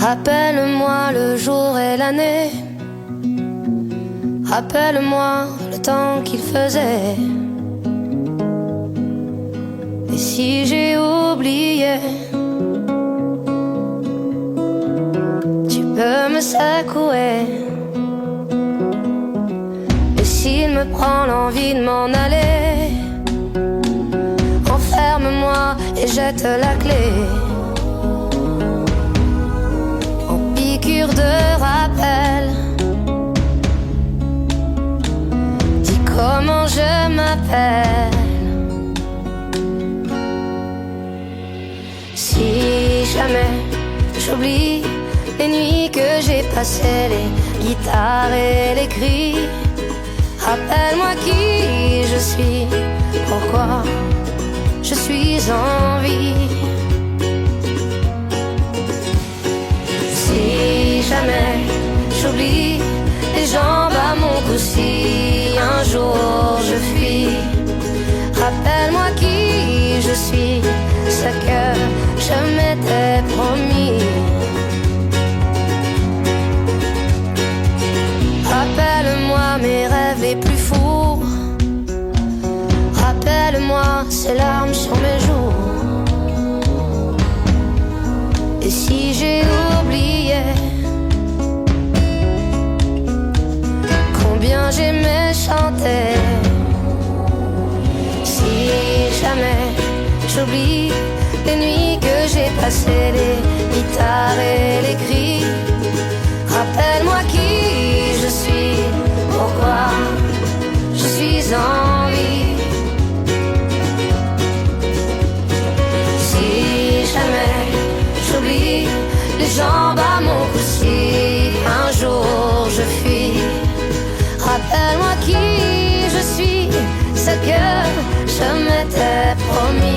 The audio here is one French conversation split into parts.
Rappelle-moi le jour et l'année. Rappelle-moi le temps qu'il faisait. Et si j'ai oublié, tu peux me secouer. Et s'il me prend l'envie de m'en aller, enferme-moi et jette la clé. En piqûre de rappel, dis comment je m'appelle. Si jamais j'oublie les nuits que j'ai passées, les guitares et les cris, rappelle-moi qui je suis, pourquoi je suis en vie. Si jamais j'oublie les jambes à mon cou, si un jour je fuis, rappelle-moi qui je suis, ce que je m'étais promis. Rappelle-moi mes rêves les plus fous. Rappelle-moi ces larmes sur mes joues. Et si j'ai oublié combien j'aimais chanter, si jamais j'oublie les nuits que j'ai passées, les guitares et les cris, rappelle-moi qui je suis, pourquoi je suis en vie. Si jamais j'oublie les jambes à mon cou, si un jour je fuis, rappelle-moi qui je suis, ce que je m'étais promis.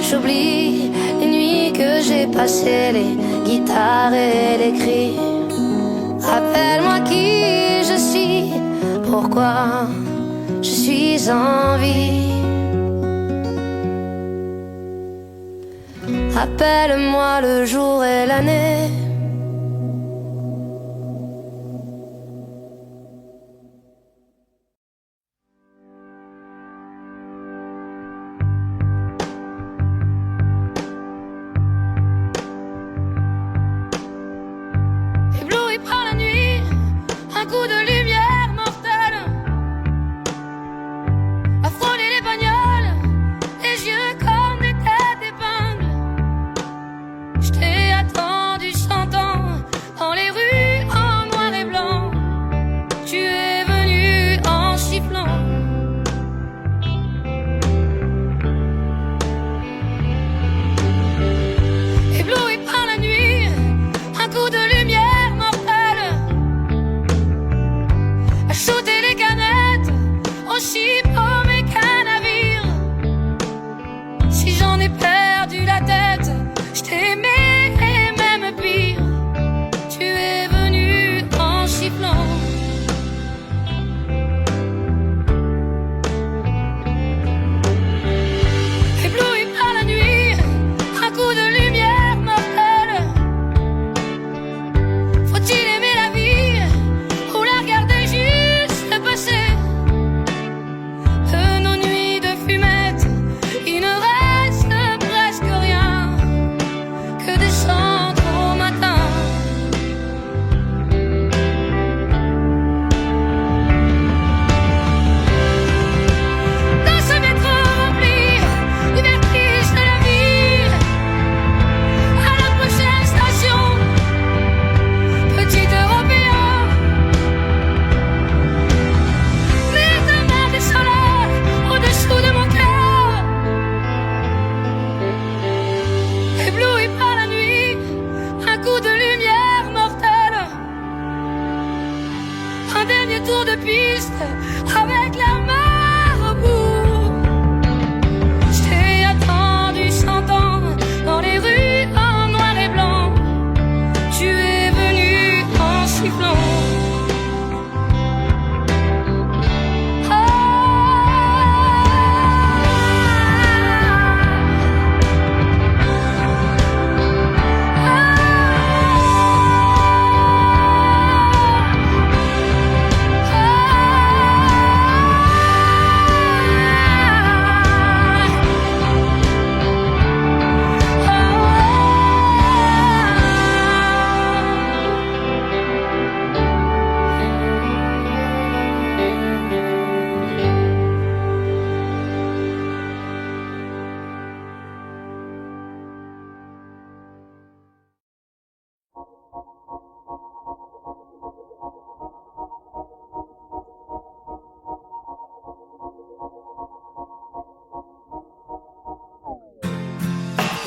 J'oublie les nuits que j'ai passées, les guitares et les cris. Rappelle-moi qui je suis, pourquoi je suis en vie. Rappelle-moi le jour et l'année. Un coup de lumière mortelle a frôlé les bagnoles, les yeux comme des têtes d'épingle. Je t'ai attendu sans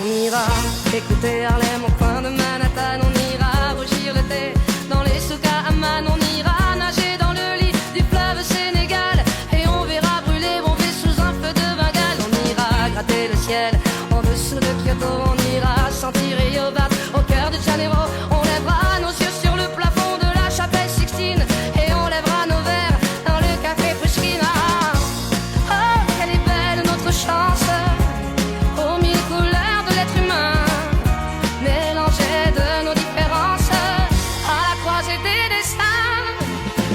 On ira écouter Harlem au coin de Manhattan. On ira rougir le thé dans les souks à Amman. On ira nager dans le lit du fleuve Sénégal. Et on verra brûler Bombay sous un feu de Bengale. On ira gratter le ciel en dessous de Kyoto. On ira sentir Rio Bat au cœur de Janeiro. On lèvera nos yeux sur le plafond de la chapelle Sixtine. Et on lèvera nos verres dans le café Pushkin. Oh, quelle est belle notre chance, aux mille couleurs de l'être humain, mélangées de nos différences, à la croisée des destins.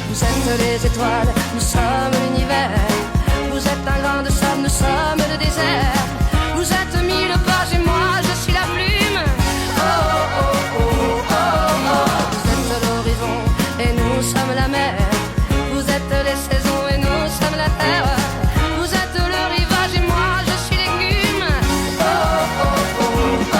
Vous êtes les étoiles, nous sommes l'univers. Vous êtes un grain de sable, nous sommes le désert. Vous êtes mille pages et moi je suis la plume. Oh, oh, oh, oh, oh, oh. Vous êtes l'horizon et nous sommes la mer. Vous êtes les saisons et nous sommes la terre. Vous êtes le rivage et moi je suis l'écume. Oh, oh, oh, oh, oh.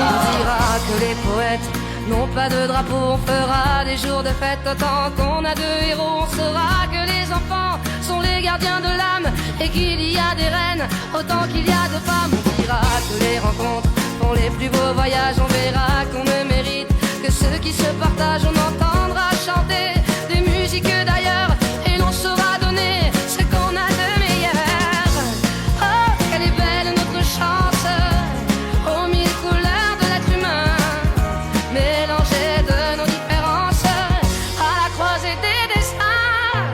On dira que les poètes n'ont pas de drapeau. On fera des jours de fête autant qu'on a de héros. On saura que les enfants sont les gardiens de l'âme et qu'il y a des reines autant qu'il y a de femmes. On dira que les rencontres font les plus beaux voyages. On verra qu'on ne mérite que ceux qui se partagent. On entendra chanter des musiques d'ailleurs et l'on saura donner ce qu'on a de meilleur. Oh, quelle est belle notre chance, aux mille couleurs de l'être humain, mélangées de nos différences, à la croisée des destins.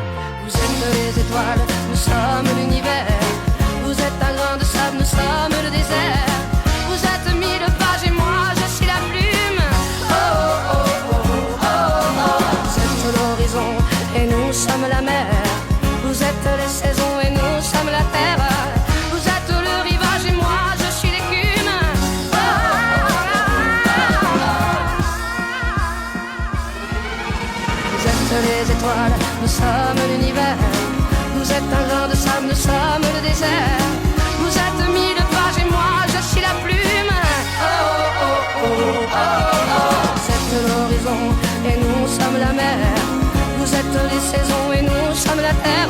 Vous êtes les étoiles, nous sommes l'univers. Vous êtes un grain de sable, nous sommes le désert. Vous êtes mille pages et moi je suis la plume. Oh, oh, oh, oh, oh, oh. Vous êtes l'horizon et nous sommes la mer. Vous êtes les saisons et nous sommes la terre. Vous êtes le rivage et moi je suis l'écume. Oh, oh, oh, oh. Vous êtes les étoiles, nous sommes l'univers. Vous êtes un grain de sable, nous sommes le désert. Vous êtes mille pages et moi je suis la plume. Oh, oh, oh, oh, oh, oh. Vous êtes l'horizon et nous sommes la mer. Vous êtes les saisons et nous sommes la terre.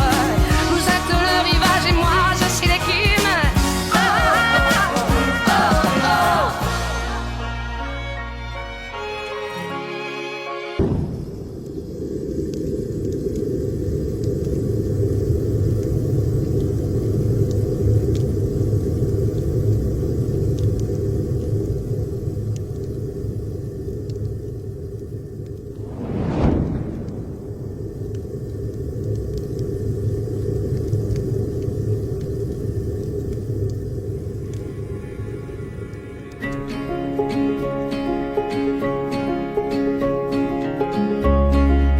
Vous êtes le rivage et moi je suis l'écume. Oh, oh, oh, oh, oh.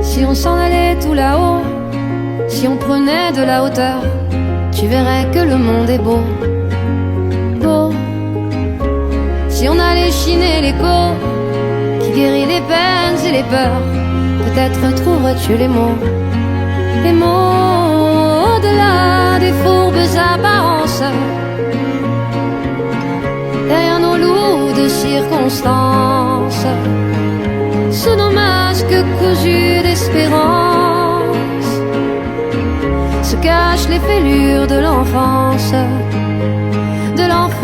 Si on s'en allait tout là-haut, si on prenait de la hauteur, tu verrais que le monde est beau, beau. Si on allait chiner l'écho qui guérit les peines et les peurs, peut-être trouverais-tu les mots au-delà des fourbes apparences. Derrière nos lourdes circonstances, sous nos masques cousus d'espérance, se cachent les fêlures de l'enfance, de l'enfance.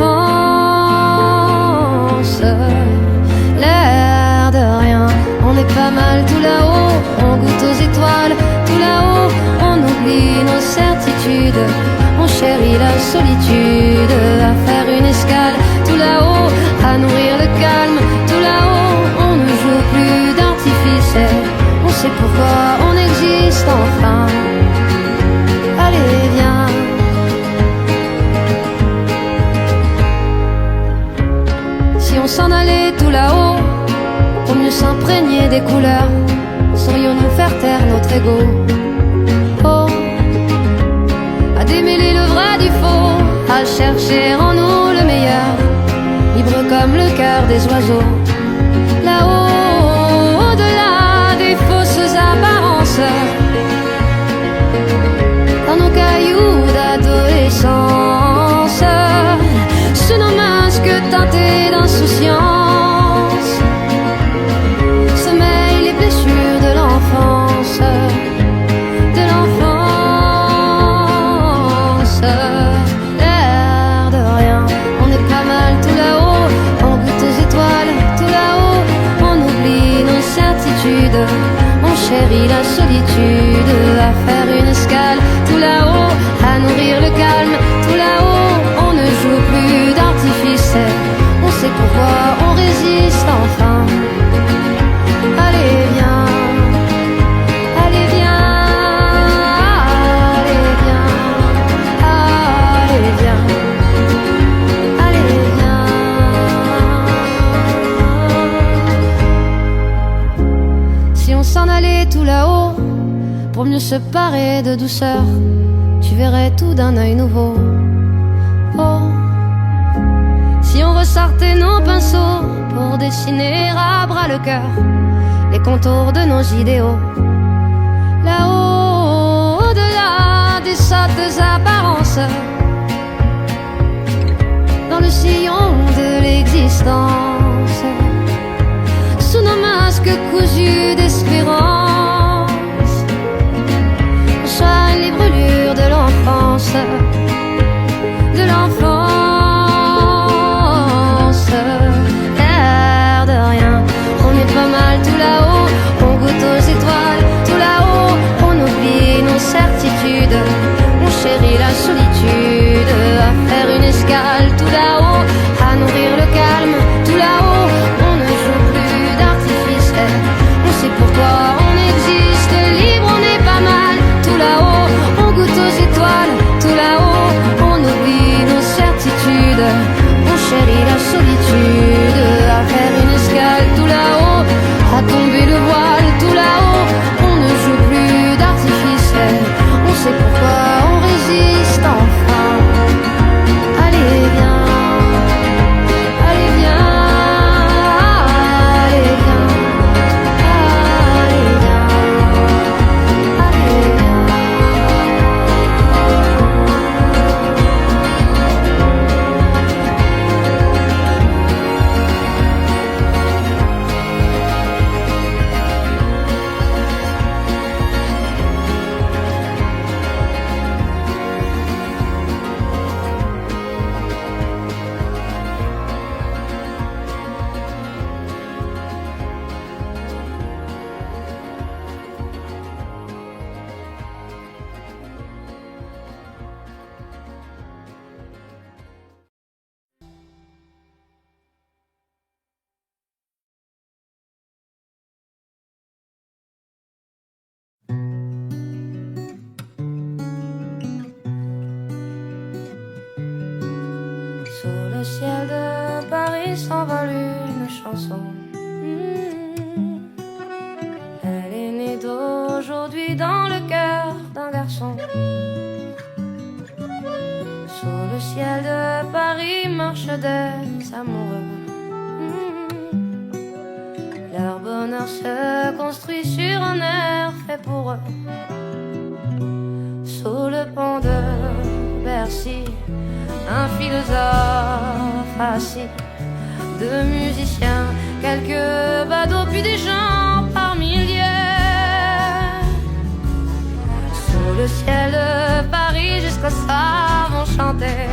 L'air de rien, on est pas mal tout là-haut, on goûte aux étoiles, tout là-haut, on oublie nos certitudes, on chérit la solitude, à faire une escale, tout là-haut, à nourrir le calme, tout là-haut, on ne joue plus d'artifice, on sait pourquoi on existe enfin. Allez, viens. Si on s'en allait tout là-haut, pour mieux s'imprégner des couleurs, saurions-nous faire taire notre ego? Oh, à démêler le vrai du faux, à chercher en nous le meilleur, libre comme le cœur des oiseaux. Là-haut, au-delà des fausses apparences, dans nos cailloux d'adolescence, sous nos masques teintés d'insouciance, sommeillent les blessures de l'enfance, de l'enfance. L'air de rien, on est pas mal tout là-haut, chérit la solitude, à faire une escale tout là-haut, à nourrir le calme tout là-haut. On ne joue plus d'artifice, on sait pourquoi on résiste enfin. Allez viens, allez viens, allez viens, allez viens, allez viens. Si on s'en allait tout là-haut, pour mieux se parer de douceur, tu verrais tout d'un œil nouveau. Oh, si on ressortait nos pinceaux pour dessiner à bras le cœur les contours de nos idéaux, là-haut, au-delà des sottes apparences, dans le sillon de l'existence, sous nos masques cousus d'espérance, on soigne les brûlures de l'enfance, de l'enfance. L'air de rien, on est pas mal tout là-haut, on goûte aux étoiles tout là-haut, on oublie nos certitudes, on chérit la solitude, à faire une escale tout là-haut, à nourrir le calme tout là-haut. On ne joue plus d'artifice, on sait pourquoi on existe, libre on est pas mal tout là-haut, on goûte aux étoiles tout là-haut, on oublie nos certitudes, on chérit la solitude, à faire une escale tout là-haut, à tomber le voile tout là-haut. On ne joue plus d'artifice, on sait pourquoi on résiste enfin. Allez viens, allez viens, allez viens, allez viens, allez viens. Sous le ciel de Paris s'envole une chanson. Elle est née d'aujourd'hui dans le cœur d'un garçon. Sous le ciel de Paris marchent des amoureux. Leur bonheur se construit sur un air fait pour eux. Sous le pont de Bercy, un philosophe assis, deux musiciens, quelques badauds, puis des gens par milliers. Sous le ciel de Paris, jusqu'au soir vont chanter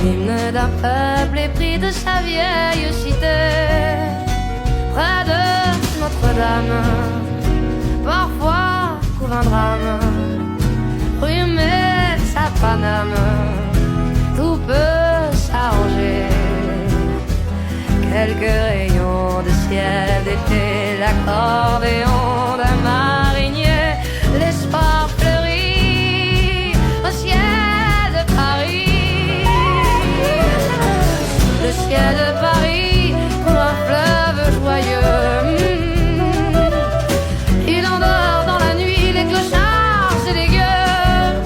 l'hymne d'un peuple épris de sa vieille cité. Près de Notre-Dame, parfois couvre un drame, rue Metz à Paname, tout peut s'arranger. Quelques rayons de ciel d'été, l'accordéon d'un marinier, l'espoir fleurit au ciel de Paris. Le ciel de Paris pour un fleuve joyeux. Il endort dans la nuit les clochards et les gueux.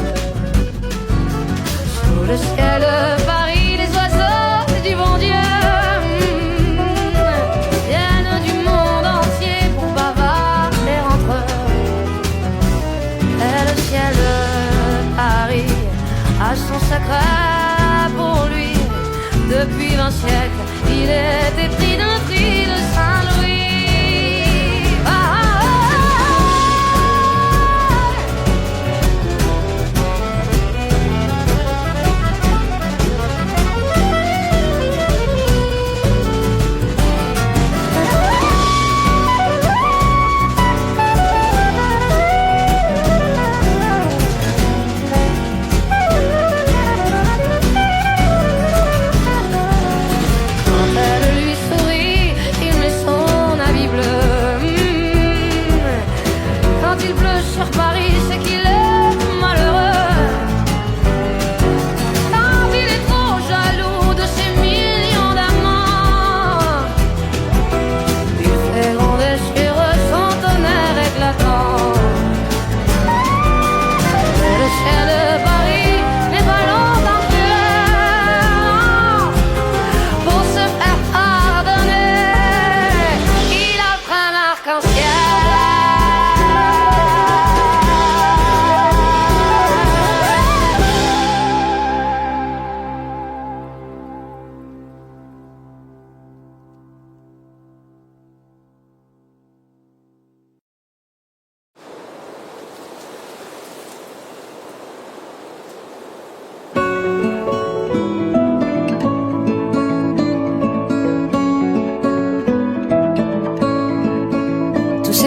Sous le ciel de Paris, les oiseaux du bon Dieu viennent du monde entier pour bavarder entre eux. Et le ciel de Paris a son secret pour lui. Depuis 20 siècles, il est épris d'un prix de Saint-Louis.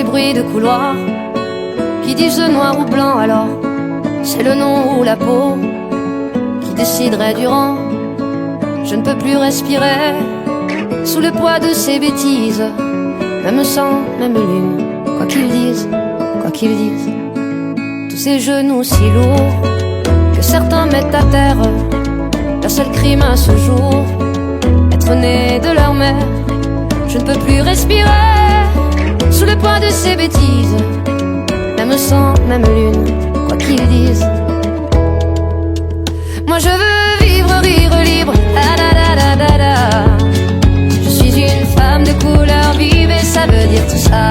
bruits de couloir qui disent noir ou blanc, alors c'est le nom ou la peau qui déciderait du rang. Je ne peux plus respirer sous le poids de ces bêtises, même sang, même lune, quoi qu'ils disent, quoi qu'ils disent. Tous ces genoux si lourds que certains mettent à terre, leur seul crime à ce jour, être né de leur mère. Je ne peux plus respirer sous le poids de ces bêtises, même sang, même lune, quoi qu'ils disent. Moi je veux vivre, rire libre, da da da da da da. Je suis une femme de couleur vive et ça veut dire tout ça.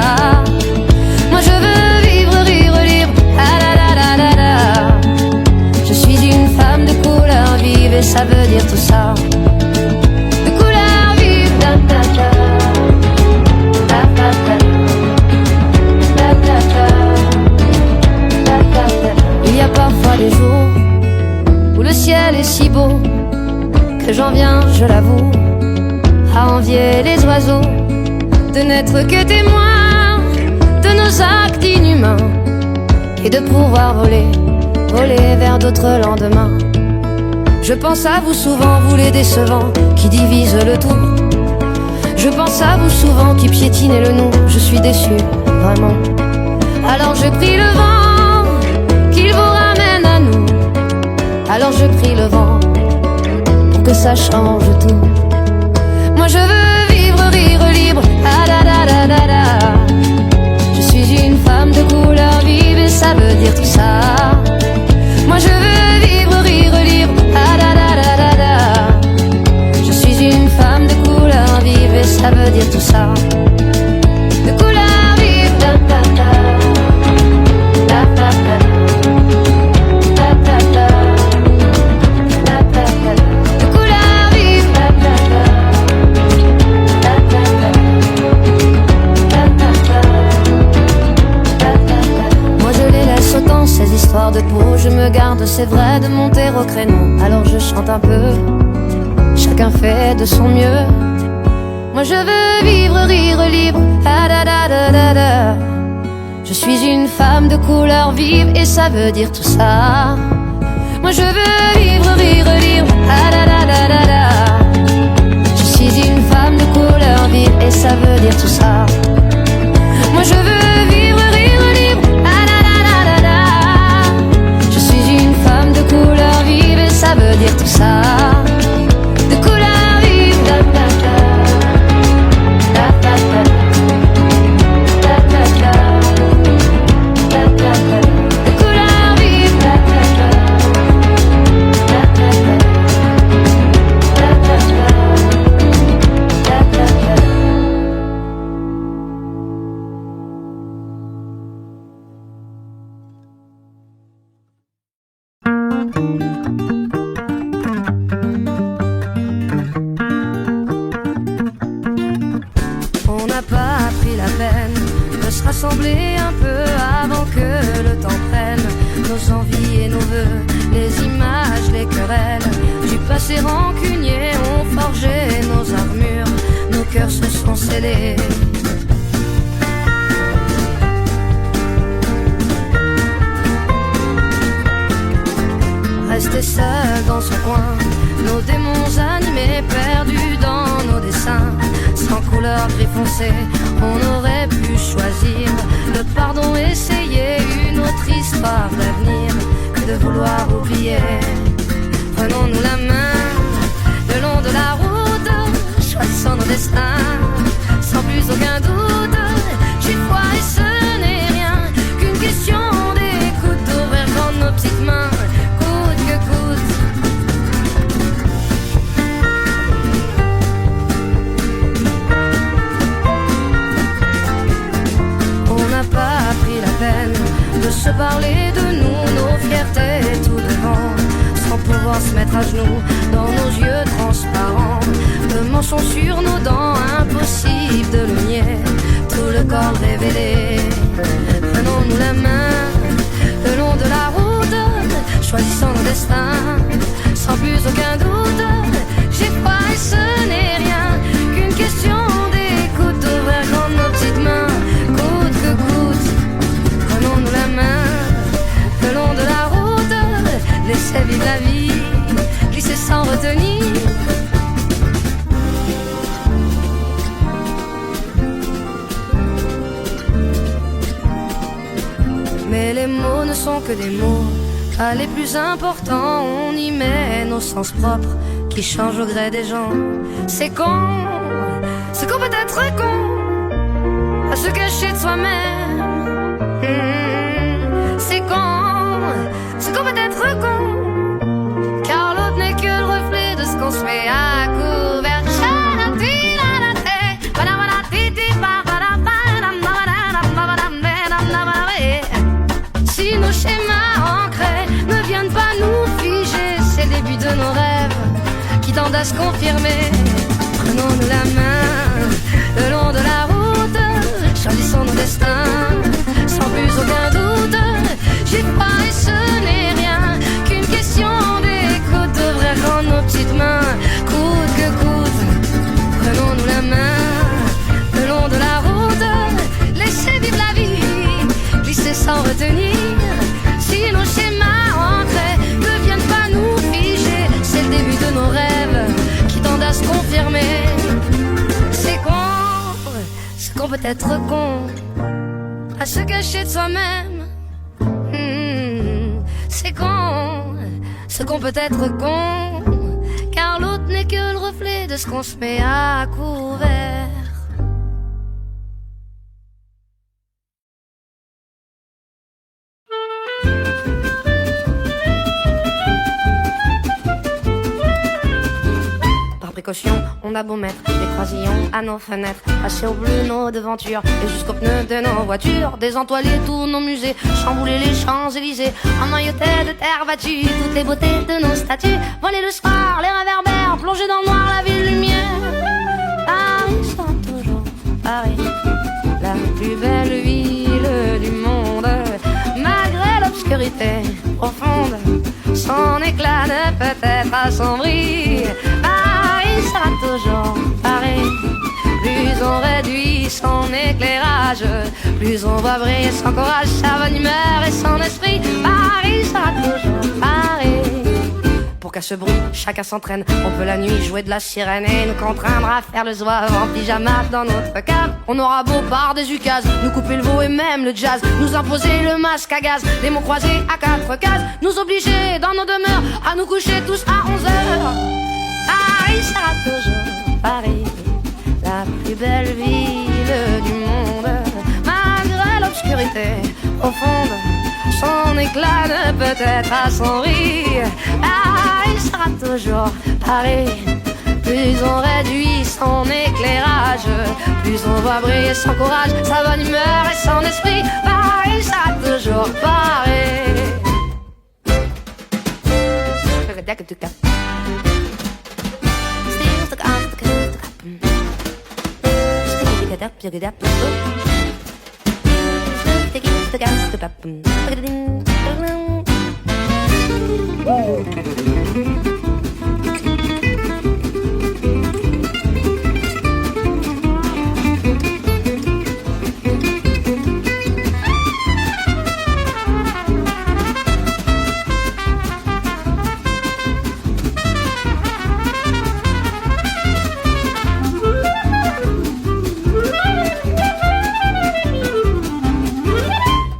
Moi je veux vivre, rire libre, da da da da da da. Je suis une femme de couleur vive et ça veut dire tout ça. De couleur vive, da da da. Da da da. Da da da. Da da da. Il y a parfois des jours où le ciel est si beau que j'en viens, je l'avoue, à envier les oiseaux de n'être que témoins de nos actes inhumains et de pouvoir voler, voler vers d'autres lendemains. Je pense à vous souvent, vous les décevants qui divisent le tout. Je pense à vous souvent qui piétinez le nous. Je suis déçu, vraiment. Alors je prie le vent qu'il vous ramène à nous. Alors je prie le vent pour que ça change tout. Moi je veux vivre, rire libre, ah da da da da da. Je suis une femme de couleur vive et ça veut dire tout ça. Moi je veux vivre, rire libre, ah da da da da da. Je suis une femme de couleur vive et ça veut dire tout ça. De couleur vive, da da da. Da da da. Da da da. Da da da. De couleur vive, da da da. Da da da. Da da da. Da da da. Moi je les laisse autant ces histoires de peau. Je me garde, c'est vrai, de monter au créneau. Alors je chante un peu. Chacun fait de son mieux. Moi je veux vivre, rire libre, ah da da da da da. Je suis une femme de couleur vive et ça veut dire tout ça. Moi je veux vivre, rire libre, ah da da da da da. Je suis une femme de couleur vive et ça veut dire tout ça. Moi je veux vivre, rire libre, ah da da da da da. Je suis une femme de couleur vive et ça veut dire tout ça. De couleur vive, da da da. Da da da. Da da da. Da da da. De couleur vive, da da da. Da da da. Da da da. Da da da. On n'a pas pris la peine de se rassembler un peu avant que le temps prenne nos envies et nos vœux, les images, les querelles du passé rancunier ont forgé nos armures, nos cœurs se sont scellés. Rester seul dans son coin, nos démons animés, perdus dans nos dessins. Sans couleur gris foncé, on aurait pu choisir le pardon, essayer une autre histoire d'avenir que de vouloir oublier. Prenons-nous la main le long de la route, choisissons nos destins sans plus aucun doute. J'ai foi et ce n'est rien qu'une question d'écoute, d'ouvrir grand nos petites mains, coûte que coûte. Pas pris la peine de se parler de nous, nos fiertés tout devant, sans pouvoir se mettre à genoux dans nos yeux transparents, de mentions sur nos dents, impossible de le nier, tout le corps révélé. Prenons-nous la main le long de la route, choisissons nos destins sans plus aucun doute. J'ai foi et ce n'est rien qu'une question d'écoute, d'ouvrir grand nos petites mains, coûte que coûte. retenir. Mais les mots ne sont que des mots, pas les plus importants. On y met nos sens propres qui changent au gré des gens. C'est qu'on peut être con, à se cacher de soi-même. C'est qu'on peut être con, car l'autre n'est que le reflet de ce qu'on se met à couvert. Si nos schémas ancrés ne viennent pas nous figer, c'est le début de nos rêves qui tendent à se confirmer. Prenons-nous la main le long de la route, choisissons nos destins sans plus aucun doute. J'ai pas et ce n'est rien qu'une question d'écoute, devrait rendre nos petites mains coûte que coûte. Prenons-nous la main le long de la route, laissez vivre la vie, glisser sans retenir. Si nos schémas ancrés ne viennent pas nous figer, c'est le début de nos rêves qui tendent à se confirmer. C'est qu'on peut être con, à se cacher de soi-même. C'est qu'on peut être con, car l'autre n'est que le reflet de ce qu'on se met à couvert. On a beau mettre des croisillons à nos fenêtres, passer au bleu nos devantures et jusqu'aux pneus de nos voitures, désentoiler tous nos musées, chambouler les Champs-Élysées, emmailloter de terre battue toutes les beautés de nos statues, voler le soir, les réverbères, plonger dans le noir la ville lumière. Paris sera toujours Paris, la plus belle ville du monde, malgré l'obscurité profonde, son éclat ne peut être assombri. Paris sera toujours Paris, plus on réduit son éclairage, plus on voit briller son courage, sa bonne humeur et son esprit. Paris sera toujours Paris. Pour qu'à ce bruit, chacun s'entraîne. On peut la nuit jouer de la sirène et nous contraindre à faire le zouave en pyjama dans notre cave. On aura beau par des ukases, nous couper le veau et même le jazz, nous imposer le masque à gaz, des mots croisés à 4 cases, nous obliger dans nos demeures à nous coucher tous à 11h. Paris sera toujours Paris, la plus belle ville du monde, malgré l'obscurité profonde, son éclat ne peut être assombri. Paris sera toujours Paris, plus on réduit son éclairage, plus on voit briller son courage, sa bonne humeur et son esprit. Paris sera toujours Paris.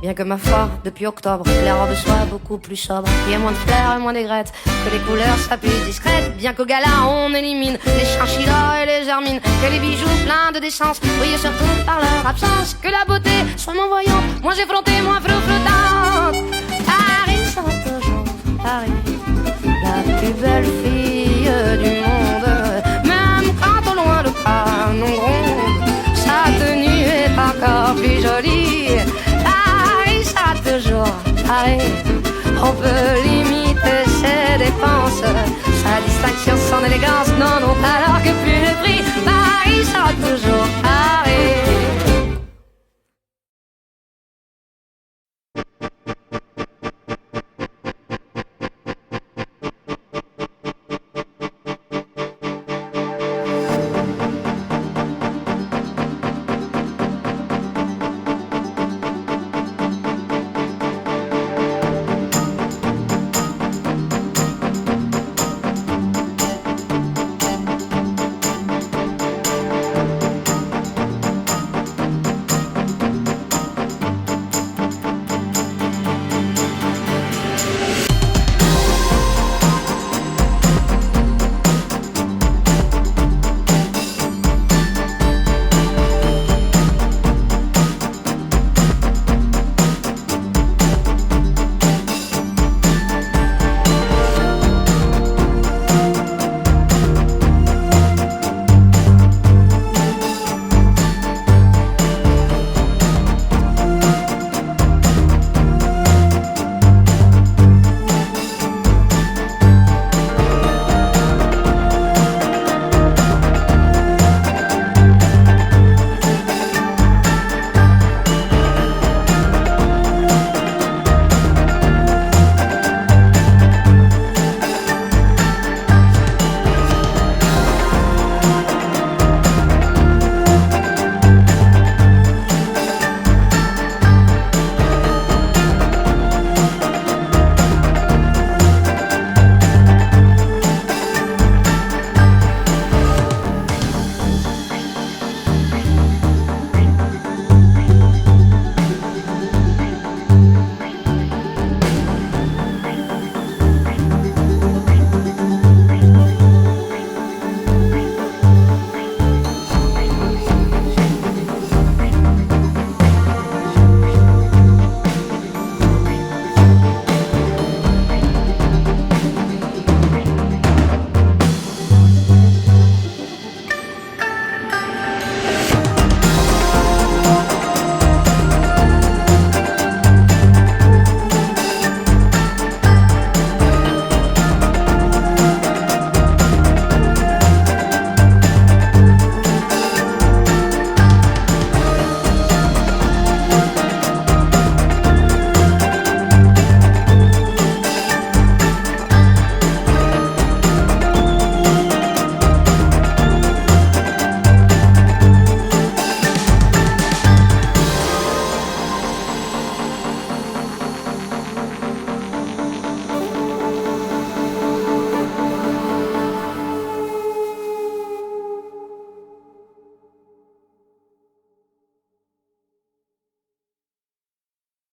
Bien que ma foi, depuis octobre, les robes soient beaucoup plus sobres, qu'il y ait moins de fleurs et moins d'aigrettes, que les couleurs soient plus discrètes. Bien qu'au gala on élimine les chinchillas et les hermines, que les bijoux pleins de décence brillent surtout par leur absence, que la beauté soit moins voyante, moins effrontée, moins flottante. Paris sera toujours Paris, la plus belle fille du monde, même quand au loin le canon gronde, sa tenue est encore plus jolie. Toujours Paris, on peut limiter ses dépenses, sa distinction, son élégance, non,